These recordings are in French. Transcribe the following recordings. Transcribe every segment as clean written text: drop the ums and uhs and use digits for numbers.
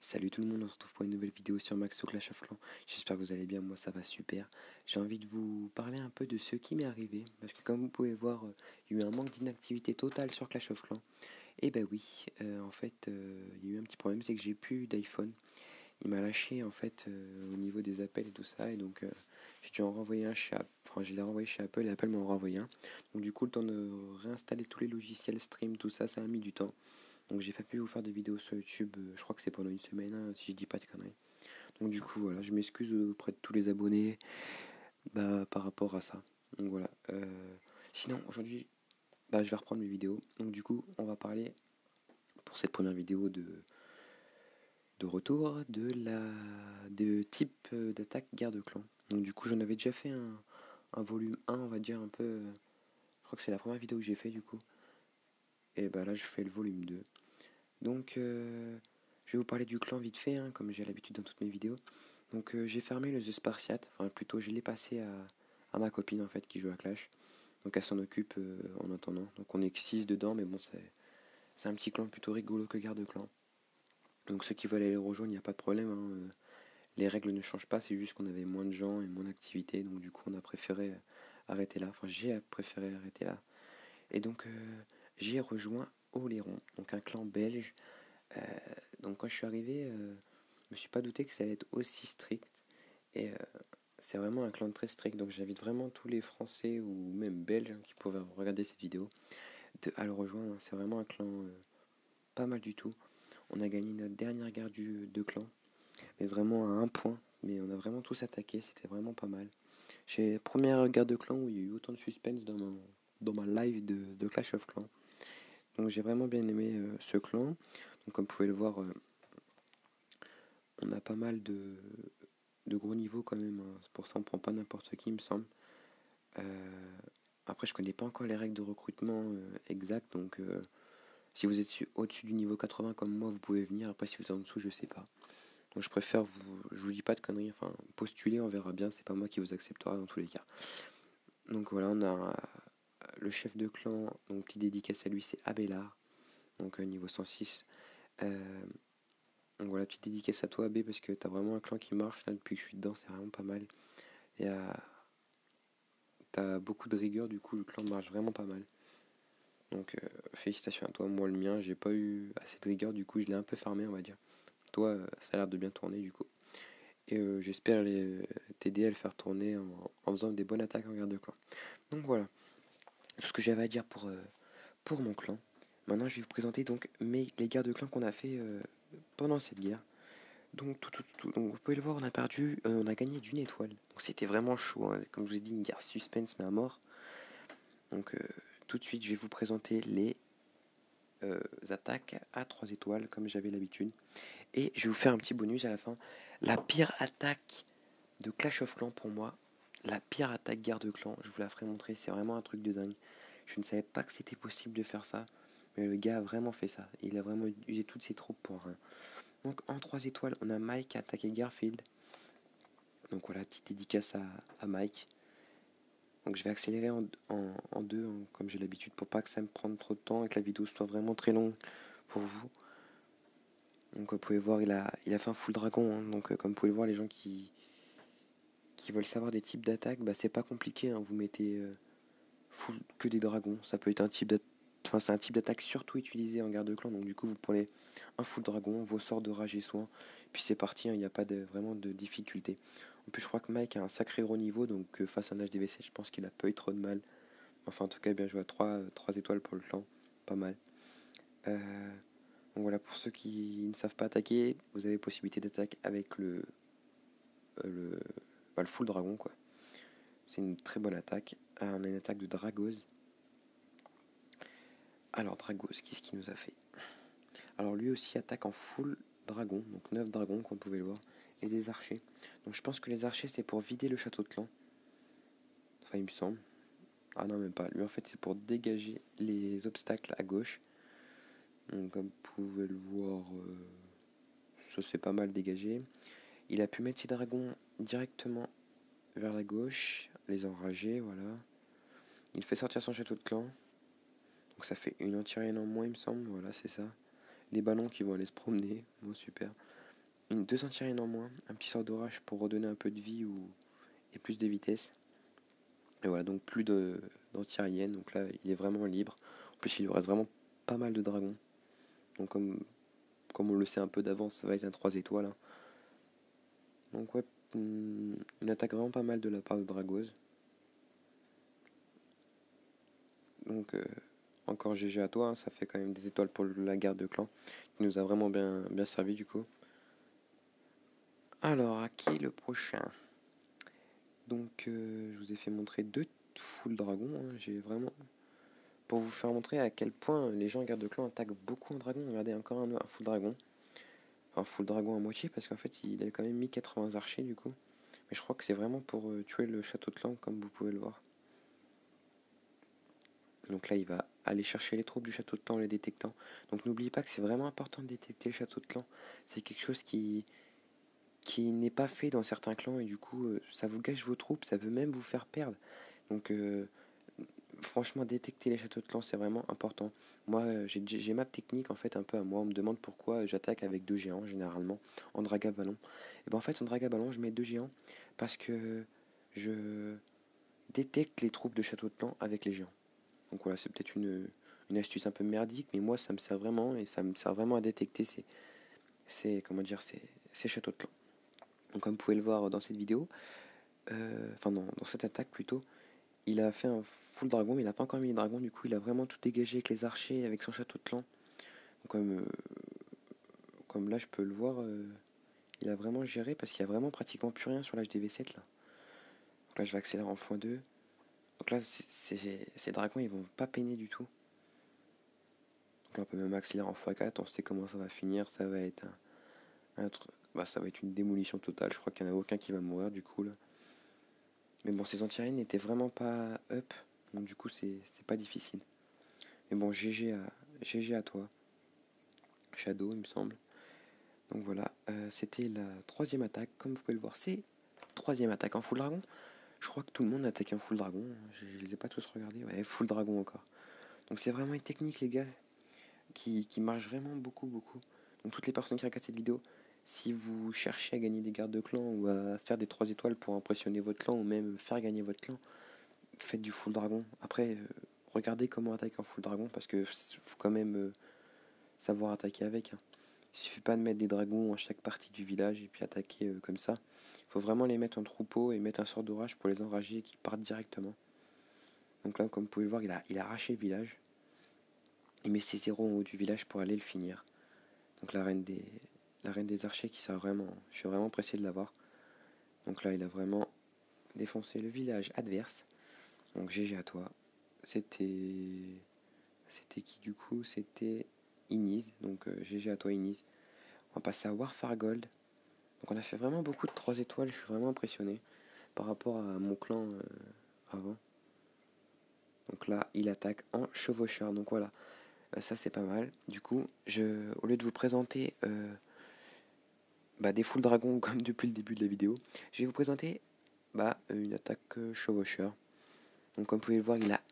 Salut tout le monde, on se retrouve pour une nouvelle vidéo sur Maxo Clash of Clans. J'espère que vous allez bien, moi ça va super. J'ai envie de vous parler un peu de ce qui m'est arrivé, parce que comme vous pouvez voir, il y a eu un manque d'inactivité totale sur Clash of Clans. Et bah oui, en fait, il y a eu un petit problème, c'est que j'ai plus d'iPhone. Il m'a lâché en fait au niveau des appels et tout ça, et donc j'ai dû en renvoyer un chez Apple. Enfin, je l'ai renvoyé chez Apple et Apple m'en a renvoyé un. Donc du coup, le temps de réinstaller tous les logiciels stream, tout ça, ça a mis du temps. Donc j'ai pas pu vous faire de vidéos sur YouTube, je crois que c'est pendant une semaine, hein, si je dis pas de conneries. Donc du coup voilà, je m'excuse auprès de tous les abonnés par rapport à ça. Donc voilà. Sinon aujourd'hui, je vais reprendre mes vidéos. Donc du coup, on va parler pour cette première vidéo de retour de type d'attaque guerre de clan. Donc du coup j'en avais déjà fait un volume 1, on va dire un peu. Je crois que c'est la première vidéo que j'ai fait du coup. Et bah là je fais le volume 2. Donc, je vais vous parler du clan vite fait, hein, comme j'ai l'habitude dans toutes mes vidéos. Donc, j'ai fermé le The Spartiate, enfin plutôt je l'ai passé à ma copine en fait qui joue à Clash. Donc, elle s'en occupe en attendant. Donc, on est que 6 dedans, mais bon, c'est un petit clan plutôt rigolo que garde-clan. Donc, ceux qui veulent aller le rejoindre, il n'y a pas de problème, hein. Les règles ne changent pas, c'est juste qu'on avait moins de gens et moins d'activité. Donc, du coup, on a préféré arrêter là. Enfin, j'ai préféré arrêter là. Et donc, j'ai rejoint Oléron, donc un clan belge. Euh, donc quand je suis arrivé, je me suis pas douté que ça allait être aussi strict. Et c'est vraiment un clan très strict. Donc j'invite vraiment tous les Français ou même Belges qui pourraient regarder cette vidéo à le rejoindre. C'est vraiment un clan pas mal du tout. On a gagné notre dernière guerre de clan, mais vraiment à un point. Mais on a vraiment tous attaqué, c'était vraiment pas mal. J'ai la première guerre de clan où il y a eu autant de suspense dans ma live de Clash of Clans. Donc j'ai vraiment bien aimé ce clan. Donc comme vous pouvez le voir, on a pas mal de gros niveaux quand même, hein. C'est pour ça on prend pas n'importe qui, il me semble. Euh, Après, je connais pas encore les règles de recrutement exactes, donc si vous êtes au-dessus du niveau 80 comme moi, vous pouvez venir. Après, si vous êtes en dessous, je sais pas. Donc je préfère je vous dis pas de conneries. Enfin, postuler, on verra bien. C'est pas moi qui vous acceptera dans tous les cas. Donc voilà, on a le chef de clan. Donc petite dédicace à lui, c'est Abelard. Donc niveau 106. Euh, donc voilà, petite dédicace à toi, AB, parce que t'as vraiment un clan qui marche là depuis que je suis dedans. C'est vraiment pas mal. Et t'as beaucoup de rigueur, du coup le clan marche vraiment pas mal. Donc félicitations à toi. Moi le mien, j'ai pas eu assez de rigueur, du coup je l'ai un peu farmé on va dire. Toi ça a l'air de bien tourner du coup. Et j'espère t'aider à le faire tourner en faisant des bonnes attaques en garde de clan. Donc voilà, tout ce que j'avais à dire pour mon clan. Maintenant je vais vous présenter donc les gardes de clan qu'on a fait pendant cette guerre. Donc, donc vous pouvez le voir, on a perdu, on a gagné d'une étoile. Donc c'était vraiment chaud, hein. Comme je vous ai dit, une guerre suspense mais à mort. Donc tout de suite, je vais vous présenter les attaques à 3 étoiles, comme j'avais l'habitude. Et je vais vous faire un petit bonus à la fin. La pire attaque de Clash of Clans pour moi, la pire attaque guerre de clan, je vous la ferai montrer, c'est vraiment un truc de dingue. Je ne savais pas que c'était possible de faire ça, mais le gars a vraiment fait ça. Il a vraiment usé toutes ses troupes pour rien. Donc en 3 étoiles, on a Mike qui a attaqué Garfield. Donc voilà, petite dédicace à Mike. Donc je vais accélérer en deux, hein, comme j'ai l'habitude, pour pas que ça me prenne trop de temps et que la vidéo soit vraiment très longue pour vous. Donc vous pouvez voir, il a fait un full dragon, hein. Donc comme vous pouvez le voir, les gens qui veulent savoir des types d'attaques, c'est pas compliqué, hein. Vous mettez full que des dragons. Ça peut être un type d'attaque. Enfin, c'est un type d'attaque surtout utilisé en garde de clan. Donc du coup, vous prenez un full dragon, vos sorts de rage et soin. Puis c'est parti, hein. Il n'y a pas vraiment de difficulté. En plus, je crois que Mike a un sacré gros niveau. Donc face à un HDVC, je pense qu'il a pas eu trop de mal. Enfin, en tout cas, bien joué à 3 étoiles pour le clan. Pas mal. Euh, donc voilà, pour ceux qui ne savent pas attaquer, vous avez possibilité d'attaque avec le, le full dragon, quoi. C'est une très bonne attaque. On a une attaque de Dragos. Alors Dragos, qu'est-ce qu'il nous a fait? Alors lui aussi attaque en full dragon, donc 9 dragons comme vous pouvez le voir, et des archers. Donc je pense que les archers c'est pour vider le château de clan. Enfin il me semble. Ah non même pas. Lui en fait c'est pour dégager les obstacles à gauche. Donc comme vous pouvez le voir, ça c'est pas mal dégagé. Il a pu mettre ses dragons directement vers la gauche, les enrager, voilà. Il fait sortir son château de clan. Donc ça fait une anti-reine en moins il me semble, voilà c'est ça. Les ballons qui vont aller se promener, bon super. deux anti-aériennes en moins, un petit sort d'orage pour redonner un peu de vie et plus de vitesse. Et voilà, donc plus d'anti-aériennes, donc là il est vraiment libre. En plus il lui reste vraiment pas mal de dragons. Donc comme on le sait un peu d'avance, ça va être un 3 étoiles, hein. Donc ouais, une attaque vraiment pas mal de la part de Dragose. Donc encore GG à toi, hein, ça fait quand même des étoiles pour la guerre de clan, qui nous a vraiment bien servi du coup. Alors, à qui le prochain? Donc je vous ai fait montrer deux full dragons, hein. J'ai vraiment... Pour vous faire montrer à quel point les gens en guerre de clan attaquent beaucoup en dragon, regardez encore un full dragon. Enfin full dragon à moitié parce qu'en fait il a quand même mis 80 archers du coup. Mais je crois que c'est vraiment pour tuer le château de clan comme vous pouvez le voir. Donc là, il va aller chercher les troupes du château de clan en les détectant. Donc n'oubliez pas que c'est vraiment important de détecter le château de clan. C'est quelque chose qui n'est pas fait dans certains clans et du coup, ça vous gâche vos troupes, ça peut même vous faire perdre. Donc franchement, détecter les châteaux de clan, c'est vraiment important. Moi, j'ai ma technique en fait un peu à moi. On me demande pourquoi j'attaque avec deux géants généralement en draga ballon. Et ben en fait, en draga ballon, je mets deux géants parce que je détecte les troupes de château de clan avec les géants. Donc voilà, c'est peut-être une astuce un peu merdique, mais moi ça me sert vraiment et ça me sert vraiment à détecter comment dire, ces châteaux de clan. Donc comme vous pouvez le voir dans cette vidéo, enfin dans cette attaque plutôt, il a fait un full dragon, mais il n'a pas encore mis les dragons, du coup il a vraiment tout dégagé avec les archers, avec son château de clan. Donc, comme là je peux le voir, il a vraiment géré parce qu'il y a vraiment pratiquement plus rien sur l'HDV7 là. Donc là je vais accélérer en x2. Donc là ces dragons ils vont pas peiner du tout. Donc là on peut même accélérer en x4, on sait comment ça va finir, ça va être un truc, bah, ça va être une démolition totale, je crois qu'il n'y en a aucun qui va mourir du coup là. Mais bon, ces anti-aériennes n'étaient vraiment pas up, donc du coup c'est pas difficile. Mais bon, GG à toi, Shadow il me semble. Donc voilà, c'était la troisième attaque, comme vous pouvez le voir, c'est troisième attaque en full dragon. Je crois que tout le monde attaque un full dragon, je les ai pas tous regardés, ouais, full dragon encore. Donc c'est vraiment une technique les gars, qui marche vraiment beaucoup. Donc toutes les personnes qui regardent cette vidéo, si vous cherchez à gagner des gardes de clan ou à faire des 3 étoiles pour impressionner votre clan ou même faire gagner votre clan, faites du full dragon. Après, regardez comment attaquer en full dragon parce que faut quand même savoir attaquer avec, hein. Il suffit pas de mettre des dragons à chaque partie du village et puis attaquer comme ça. Il faut vraiment les mettre en troupeau et mettre un sort d'orage pour les enrager et qu'ils partent directement. Donc là, comme vous pouvez le voir, il a arraché le village. Il met ses zéros en haut du village pour aller le finir. Donc la reine des archers qui sert vraiment. Je suis vraiment pressé de l'avoir. Donc là, il a vraiment défoncé le village adverse. Donc GG à toi. C'était qui du coup? C'était Iniz. Donc GG à toi Iniz. On va passer à Warfargold. Donc on a fait vraiment beaucoup de 3 étoiles. Je suis vraiment impressionné par rapport à mon clan avant. Donc là, il attaque en chevaucheur. Donc voilà, ça c'est pas mal. Du coup, au lieu de vous présenter des full dragons comme depuis le début de la vidéo, je vais vous présenter une attaque chevaucheur. Donc comme vous pouvez le voir, il a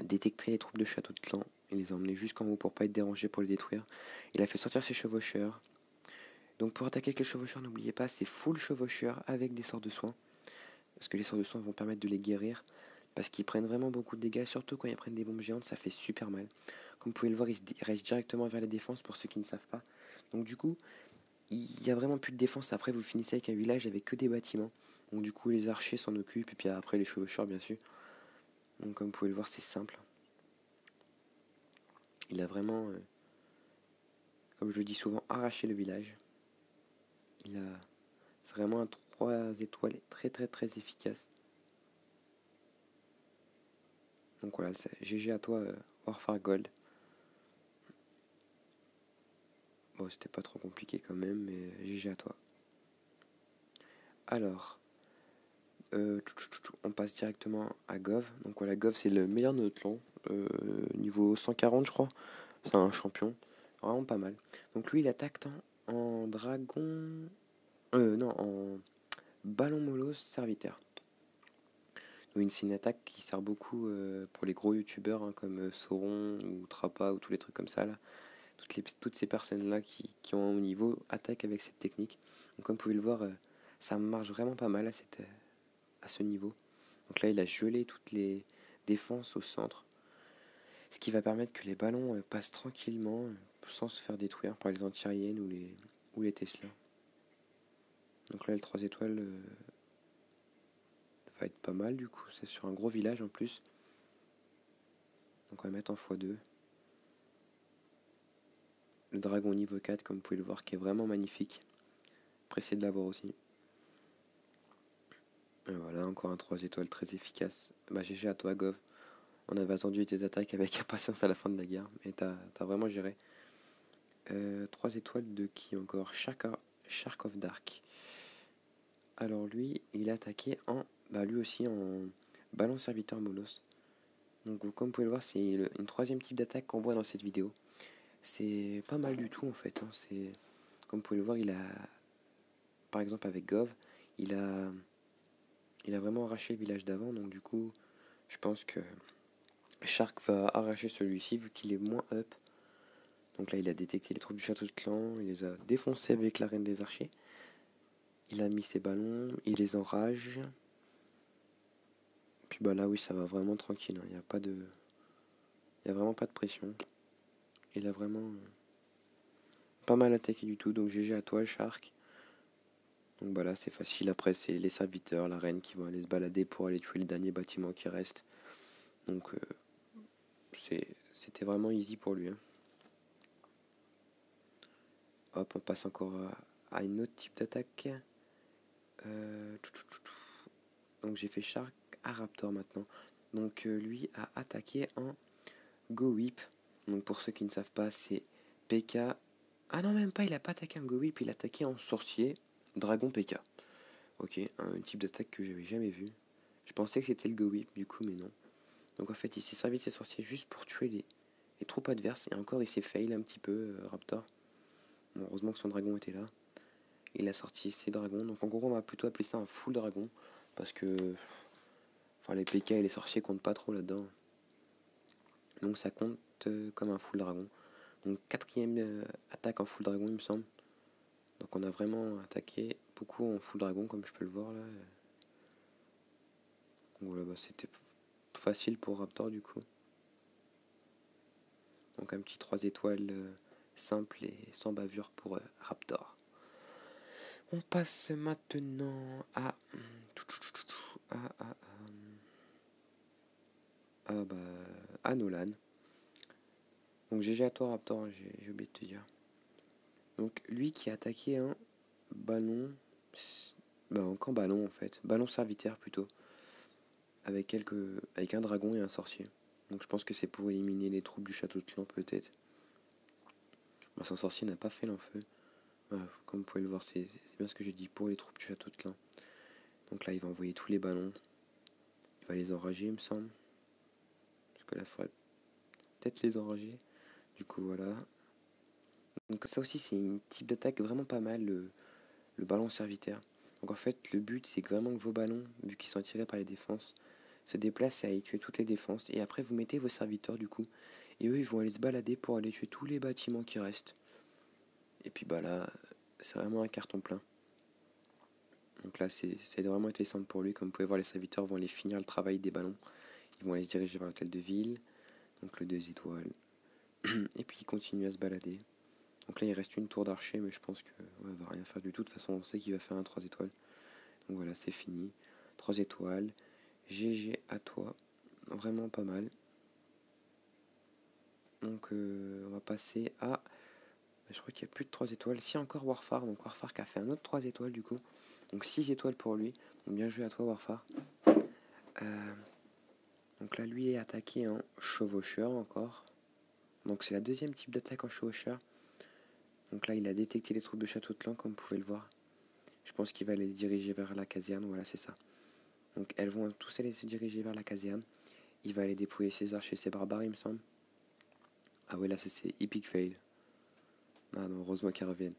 détecté les troupes de château de clan. Il les a emmenés jusqu'en haut pour pas être dérangé pour les détruire. Il a fait sortir ses chevaucheurs. Donc pour attaquer avec les chevaucheurs, n'oubliez pas, c'est full chevaucheur avec des sorts de soins. Parce que les sorts de soins vont permettre de les guérir. Parce qu'ils prennent vraiment beaucoup de dégâts, surtout quand ils prennent des bombes géantes, ça fait super mal. Comme vous pouvez le voir, ils se dirigent directement vers la défense pour ceux qui ne savent pas. Donc du coup, il y a vraiment plus de défense. Après, vous finissez avec un village avec que des bâtiments. Donc du coup, les archers s'en occupent, et puis après les chevaucheurs, bien sûr. Donc comme vous pouvez le voir, c'est simple. Il a vraiment, comme je le dis souvent, arraché le village. C'est vraiment un 3 étoiles très efficace. Donc voilà, GG à toi, Warfare Gold. Bon, c'était pas trop compliqué quand même, mais GG à toi. Alors, on passe directement à Gov. Donc voilà, Gov c'est le meilleur de notre clan. Niveau 140 je crois. C'est un champion. Vraiment pas mal. Donc lui il attaque en dragon... non, en ballon molos serviteur. Donc c'est une attaque qui sert beaucoup pour les gros youtubeurs hein, comme Sauron ou Trappa ou tous les trucs comme ça là. toutes ces personnes-là qui ont un haut niveau attaquent avec cette technique. Donc comme vous pouvez le voir, ça marche vraiment pas mal à ce niveau. Donc là, il a gelé toutes les défenses au centre, ce qui va permettre que les ballons passent tranquillement sans se faire détruire par les anti-aériennes ou les Tesla. Donc là, le 3 étoiles va être pas mal du coup. C'est sur un gros village en plus. Donc on va mettre en x2. Le dragon niveau 4, comme vous pouvez le voir, qui est vraiment magnifique. Pressé de l'avoir aussi. Et voilà, encore un 3 étoiles très efficace. Bah GG à toi Gov. On avait attendu tes attaques avec impatience à la fin de la guerre, mais t'as vraiment géré. 3 étoiles de qui encore? Shark of Dark. Alors lui, il a attaqué lui aussi en ballon serviteur Molos. Donc comme vous pouvez le voir, c'est une troisième type d'attaque qu'on voit dans cette vidéo. C'est pas mal du tout en fait. C'est, comme vous pouvez le voir, par exemple avec Gov, il a vraiment arraché le village d'avant. Donc du coup, je pense que Shark va arracher celui-ci vu qu'il est moins up. Donc là, il a détecté les troupes du château de clan, il les a défoncés avec la reine des archers. Il a mis ses ballons, il les enrage. Puis bah là, oui, ça va vraiment tranquille. Il n'y a pas de, il y a vraiment pas de pression. Il a vraiment pas mal attaqué du tout. Donc GG à toi, Shark. Donc bah là, c'est facile. Après, c'est les serviteurs, la reine qui vont aller se balader pour aller tuer les derniers bâtiments qui restent. Donc c'était vraiment easy pour lui. Hein. Hop, on passe encore à une autre type d'attaque. Donc j'ai fait Shark à Raptor maintenant. Donc lui a attaqué en Go Whip. Donc pour ceux qui ne savent pas, c'est PK. Ah non, même pas, il a pas attaqué en Go Whip, il a attaqué en sorcier Dragon PK. Ok, un type d'attaque que j'avais jamais vu. Je pensais que c'était le Go Whip du coup, mais non. Donc en fait, il s'est servi de ses sorciers juste pour tuer les troupes adverses. Et encore, il s'est fail un petit peu, Raptor. Bon, heureusement que son dragon était là. Il a sorti ses dragons. Donc en gros, on va plutôt appeler ça un full dragon. Parce que les PK et les sorciers comptent pas trop là-dedans. Donc ça compte comme un full dragon. Donc quatrième attaque en full dragon, il me semble. Donc on a vraiment attaqué beaucoup en full dragon, comme je peux le voir là. Donc voilà, c'était facile pour Raptor du coup. Donc un petit 3 étoiles simple et sans bavure pour Raptor. On passe maintenant à Nolan. Donc GG à toi Raptor, j'ai oublié de te dire. Donc lui qui a attaqué un ballon, un camp ballon en fait, ballon serviteur plutôt, avec un dragon et un sorcier. Donc je pense que c'est pour éliminer les troupes du château de clan peut-être. Son sorcier n'a pas fait l'enfeu. Comme vous pouvez le voir, c'est bien ce que j'ai dit, pour les troupes du château de clan. Donc là il va envoyer tous les ballons. Il va les enrager il me semble. Parce que là il faudrait peut-être les enrager. Du coup voilà. Donc ça aussi c'est un type d'attaque vraiment pas mal, le ballon serviteur. Donc en fait le but c'est vraiment que vos ballons, vu qu'ils sont attirés par les défenses, se déplacent et aillent tuer toutes les défenses. Et après vous mettez vos serviteurs du coup. Et eux ils vont aller se balader pour aller tuer tous les bâtiments qui restent. Et puis bah là, c'est vraiment un carton plein. Donc là ça a vraiment été simple pour lui. Comme vous pouvez voir, les serviteurs vont aller finir le travail des ballons. Ils vont aller se diriger vers l'hôtel de ville. Donc le 2 étoiles. Et puis ils continuent à se balader. Donc là il reste une tour d'archer, mais je pense que va rien faire du tout. De toute façon on sait qu'il va faire un 3 étoiles. Donc voilà, c'est fini. 3 étoiles. GG à toi. Vraiment pas mal. Donc on va passer à... Je crois qu'il n'y a plus de 3 étoiles. Si, encore Warfare. Donc Warfare qui a fait un autre 3 étoiles du coup. Donc 6 étoiles pour lui. Donc bien joué à toi Warfare. Donc là lui est attaqué en chevaucheur encore. Donc c'est la deuxième type d'attaque en chevaucheur. Donc là il a détecté les troupes de château de clan comme vous pouvez le voir. Je pense qu'il va les diriger vers la caserne. Voilà, c'est ça. Donc elles vont tous aller se diriger vers la caserne. Il va aller dépouiller ses archers et ses barbares il me semble. Ah ouais là c'est epic fail. Ah non, heureusement qu'ils reviennent.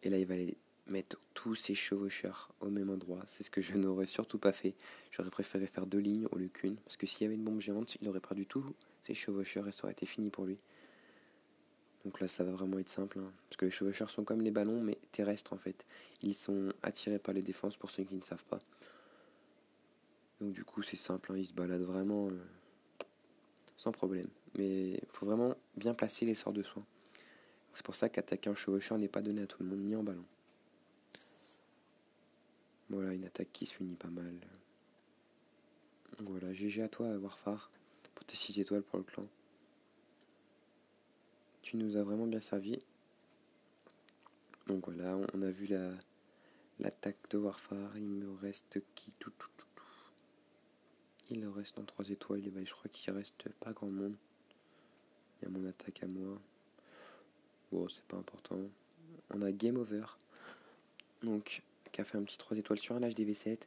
Et là il va aller mettre tous ses chevaucheurs au même endroit. C'est ce que je n'aurais surtout pas fait. J'aurais préféré faire 2 lignes au lieu qu'une. Parce que s'il y avait une bombe géante, il aurait perdu tous ses chevaucheurs et ça aurait été fini pour lui. Donc là, ça va vraiment être simple, hein, parce que les chevaucheurs sont comme les ballons, mais terrestres en fait. Ils sont attirés par les défenses pour ceux qui ne savent pas. Donc du coup, c'est simple, hein, ils se baladent vraiment sans problème. Mais il faut vraiment bien placer les sorts de soin. C'est pour ça qu'attaquer un chevaucheur n'est pas donné à tout le monde, ni en ballon. Voilà, une attaque qui se finit pas mal. Voilà, GG à toi, Warfare, pour tes 6 étoiles pour le clan. Tu nous as vraiment bien servi. Donc voilà, on a vu l'attaque de Warfare. Il me reste qui Il reste en 3 étoiles. Et ben, je crois qu'il reste pas grand monde. Il y a mon attaque à moi. Bon, c'est pas important. On a Game Over. Donc, qui a fait un petit 3 étoiles sur un HDV7.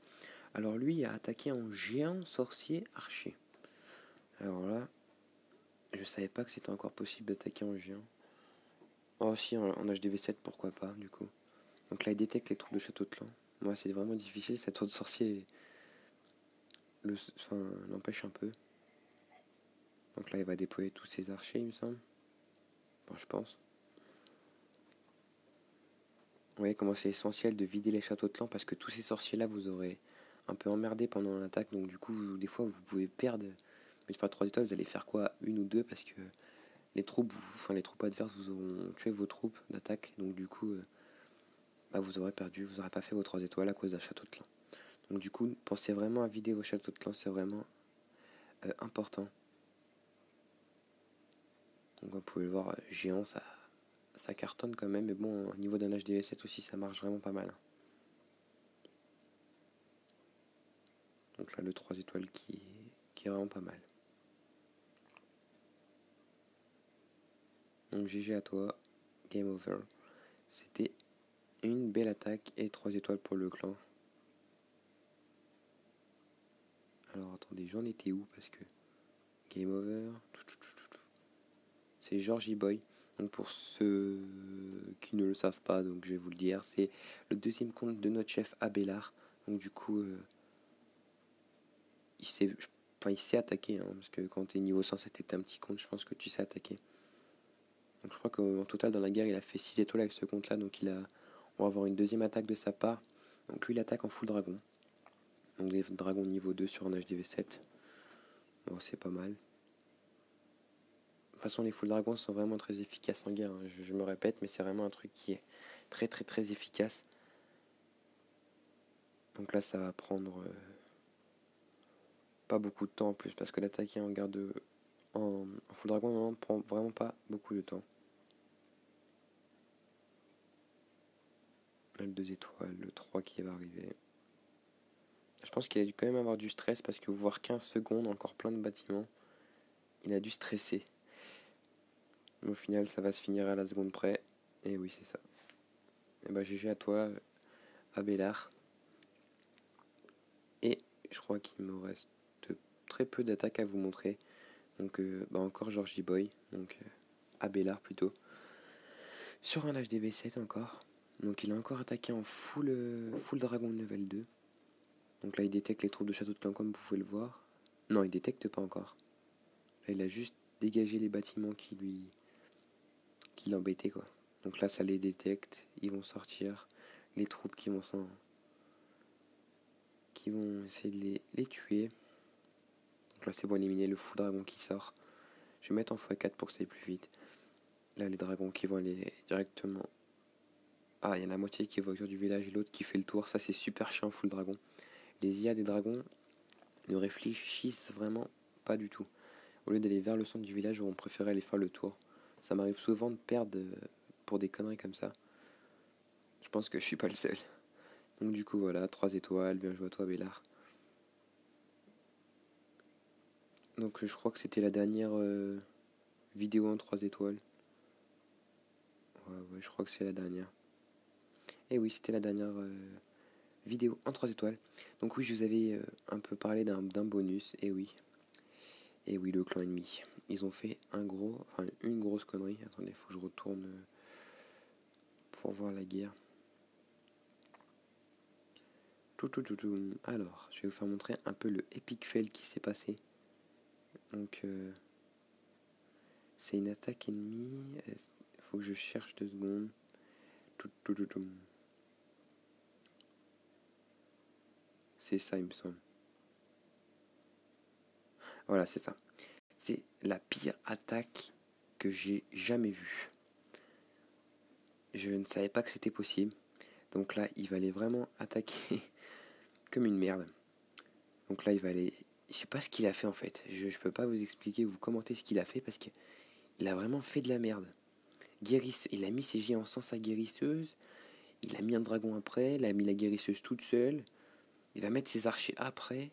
Alors lui a attaqué en géant, sorcier, archer. Alors là, je savais pas que c'était encore possible d'attaquer en géant. Oh si, en HDV7, pourquoi pas, du coup. Donc là, il détecte les troupes de château de clan. Moi, c'est vraiment difficile, cette tour de sorcier l'empêche un peu. Donc là, il va déployer tous ses archers, il me semble. Bon, je pense. Vous voyez comment c'est essentiel de vider les châteaux de clan, parce que tous ces sorciers-là, vous aurez un peu emmerdé pendant l'attaque. Donc du coup, des fois, vous pouvez perdre. Mais de faire 3 étoiles, vous allez faire quoi? Une ou deux, parce que les troupes, les troupes adverses vous auront tué vos troupes d'attaque. Donc du coup, vous aurez perdu, vous n'aurez pas fait vos 3 étoiles à cause d'un château de clan. Donc du coup, pensez vraiment à vider vos châteaux de clan, c'est vraiment important. Donc vous pouvez le voir, géant, ça cartonne quand même, mais bon, au niveau d'un HDV7 aussi, ça marche vraiment pas mal. Donc là, le 3 étoiles qui est vraiment pas mal. Donc GG à toi, game over. C'était une belle attaque et 3 étoiles pour le clan. Alors attendez, j'en étais où? Parce que game over. C'est Georgie Boy. Donc pour ceux qui ne le savent pas, donc je vais vous le dire, c'est le deuxième compte de notre chef Abélard. Donc du coup, il sait attaquer, hein, parce que quand t'es niveau 107 et t'es un petit compte, je pense que tu sais attaquer. Donc je crois qu'en total dans la guerre, il a fait 6 étoiles avec ce compte-là, donc on va avoir une deuxième attaque de sa part. Donc lui, il attaque en full dragon. Donc des dragons niveau 2 sur un HDV7. Bon, c'est pas mal. De toute façon, les full dragons sont vraiment très efficaces en guerre, hein. Je me répète, mais c'est vraiment un truc qui est très très très efficace. Donc là, ça va prendre pas beaucoup de temps en plus, parce que l'attaquer en garde en full dragon non, prend vraiment pas beaucoup de temps. Là, le 2 étoiles, le 3 qui va arriver. Je pense qu'il a dû quand même avoir du stress, parce que voir 15 secondes, encore plein de bâtiments, il a dû stresser. Mais au final, ça va se finir à la seconde près. Et oui, c'est ça. Et bah GG à toi, Abélard. Et je crois qu'il me reste très peu d'attaques à vous montrer. Donc encore Georgie Boy, donc Abélard plutôt. Sur un HDV7 encore. Donc il a encore attaqué en full dragon de level 2. Donc là il détecte les troupes de château de clan comme vous pouvez le voir. Non, il détecte pas encore. Là il a juste dégagé les bâtiments qui l'embêtaient quoi. Donc là ça les détecte, ils vont sortir. Les troupes qui vont essayer de les tuer. Donc là c'est bon, éliminer le full dragon qui sort. Je vais mettre en x4 pour que ça aille plus vite. Là les dragons qui vont aller directement. Ah, il y en a la moitié qui va autour du village et l'autre qui fait le tour. Ça c'est super chiant full dragon. Les IA des dragons ne réfléchissent vraiment pas du tout. Au lieu d'aller vers le centre du village, on préférait aller faire le tour. Ça m'arrive souvent de perdre pour des conneries comme ça. Je pense que je suis pas le seul. Donc du coup voilà, 3 étoiles, bien joué à toi Bélard. Donc je crois que c'était la dernière vidéo en 3 étoiles. Ouais, je crois que c'est la dernière. Et oui, c'était la dernière vidéo en 3 étoiles. Donc oui, je vous avais un peu parlé d'un bonus, et oui, le clan ennemi. Ils ont fait une grosse connerie. Attendez, faut que je retourne pour voir la guerre. Alors, je vais vous faire montrer un peu le epic fail qui s'est passé. Donc, c'est une attaque ennemie. faut que je cherche 2 secondes. Tout. C'est ça, il me semble. Voilà, c'est ça. C'est la pire attaque que j'ai jamais vue. Je ne savais pas que c'était possible. Donc là, il va aller vraiment attaquer comme une merde. Donc là, il va aller... Je sais pas ce qu'il a fait en fait. Je peux pas vous expliquer, vous commenter ce qu'il a fait parce qu'il a vraiment fait de la merde. Il a mis ses géants sans sa guérisseuse. Il a mis un dragon après. Il a mis la guérisseuse toute seule. Il va mettre ses archers après.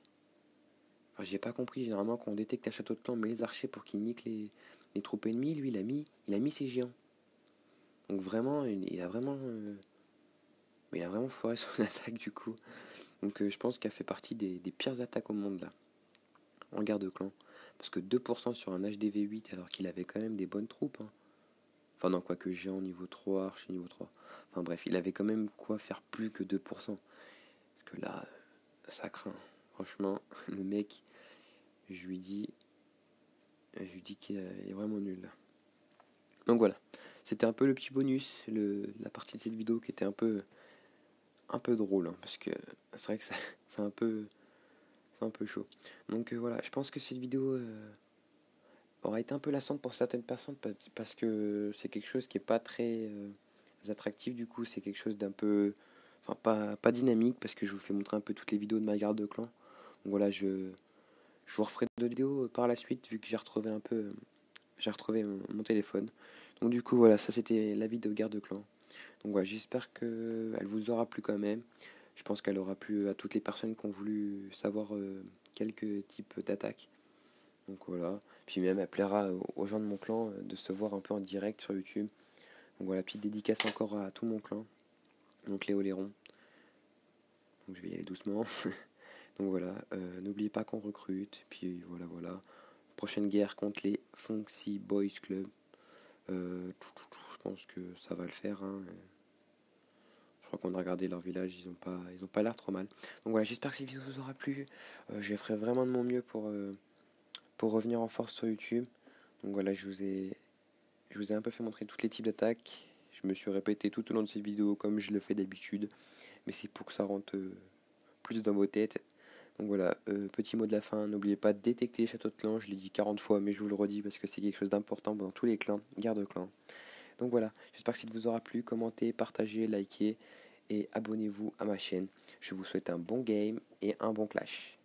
Enfin, j'ai pas compris. Généralement, quand on détecte un château de clan, on met les archers pour qu'il nique les troupes ennemies. Lui, il a mis ses géants. Donc vraiment, il a vraiment foiré son attaque du coup. Donc je pense qu'elle fait partie des pires attaques au monde là, en guerre de clan. Parce que 2% sur un HDV8 alors qu'il avait quand même des bonnes troupes. Hein. Enfin non, quoique géant niveau 3, archi niveau 3. Enfin bref, il avait quand même quoi faire plus que 2%. Parce que là, ça craint. Franchement, le mec, je lui dis qu'il est vraiment nul là. Donc voilà, c'était un peu le petit bonus, la partie de cette vidéo qui était un peu drôle. Hein, parce que c'est vrai que c'est un peu chaud. Donc voilà, je pense que cette vidéo aura été un peu lassante pour certaines personnes parce que c'est quelque chose qui est pas très attractif du coup, c'est quelque chose d'un peu, enfin pas dynamique parce que je vous fais montrer un peu toutes les vidéos de ma garde de clan. Donc voilà, je vous referai d'autres vidéos par la suite vu que j'ai retrouvé mon téléphone. Donc du coup voilà, ça c'était la vidéo de garde de clan. Donc voilà, j'espère qu'elle vous aura plu quand même. Je pense qu'elle aura plu à toutes les personnes qui ont voulu savoir quelques types d'attaques. Donc voilà. Puis même, elle plaira aux gens de mon clan de se voir un peu en direct sur YouTube. Donc voilà, petite dédicace encore à tout mon clan. Donc Léo Léron. Donc je vais y aller doucement. Donc voilà, n'oubliez pas qu'on recrute. Puis voilà. Prochaine guerre contre les Funky Boys Club. Je pense que ça va le faire. Hein. Je crois qu'on a regardé leur village, ils ont pas l'air trop mal. Donc voilà, j'espère que cette vidéo vous aura plu. Je ferai vraiment de mon mieux pour revenir en force sur YouTube. Donc voilà, je vous ai un peu fait montrer tous les types d'attaques. Je me suis répété tout au long de cette vidéo comme je le fais d'habitude. Mais c'est pour que ça rentre plus dans vos têtes. Donc voilà, petit mot de la fin, n'oubliez pas de détecter les châteaux de clan. Je l'ai dit 40 fois, mais je vous le redis parce que c'est quelque chose d'important dans tous les clans, guerre de clans. Donc voilà, j'espère que ça vous aura plu. Commentez, partagez, likez et abonnez-vous à ma chaîne. Je vous souhaite un bon game et un bon clash.